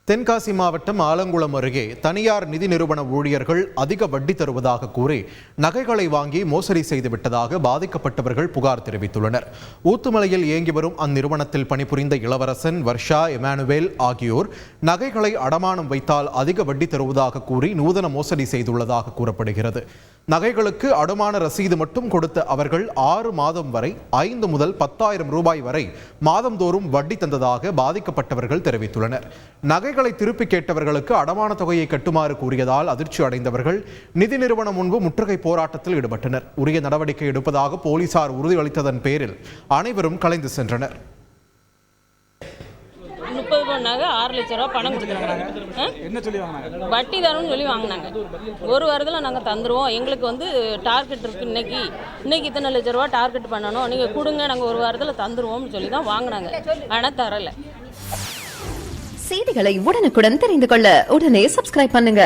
தென்காசி மாவட்டம் ஆலங்குளம் அருகே தனியார் நிதி நிறுவன ஊழியர்கள் அதிக வட்டி தருவதாக கூறி நகைகளை வாங்கி மோசடி செய்துவிட்டதாக பாதிக்கப்பட்டவர்கள் புகார் தெரிவித்துள்ளனர். ஊத்துமலையில் இயங்கி வரும் அந்நிறுவனத்தில் பணிபுரிந்த இளவரசன், வர்ஷா, எமானுவேல் ஆகியோர் நகைகளை அடமானம் வைத்தால் அதிக வட்டி தருவதாக கூறி நூதன மோசடி செய்துள்ளதாக கூறப்படுகிறது. நகைகளுக்கு அடமான ரசீது மட்டும் கொடுத்த அவர்கள் 6 மாதம் வரை 5 முதல் 10,000 ரூபாய் வரை மாதந்தோறும் வட்டி தந்ததாக பாதிக்கப்பட்டவர்கள் தெரிவித்துள்ளனர். நகைகளை திருப்பி கேட்டவர்களுக்கு அடமான தொகையை கட்டுமாறு கூறியதால் அதிர்ச்சி அடைந்தவர்கள் நிதி நிறுவனம் முன்பு முற்றுகை போராட்டத்தில் ஈடுபட்டனர். உரிய நடவடிக்கை எடுப்பதாக போலீசார் உறுதியளித்ததன் பேரில் அனைவரும் கலைந்து சென்றனர். 30 பவுனாக 6 லட்ச ரூபா பணம் கொடுத்துருக்காங்க. வட்டி தரணும்னு சொல்லி வாங்கினாங்க. ஒரு வாரத்தில் நாங்கள் தந்துடுவோம், எங்களுக்கு டார்கெட் இருக்குது, இன்னைக்கு இத்தனை லட்ச ரூபா டார்கெட் பண்ணணும், நீங்கள் கொடுங்க, நாங்கள் ஒரு வாரத்தில் தந்துடுவோம்னு சொல்லி தான் வாங்கினாங்க. ஆனால் தரலை. செய்திகளை உடனுக்குடன் தெரிந்து கொள்ள உடனே சப்ஸ்கிரைப் பண்ணுங்க.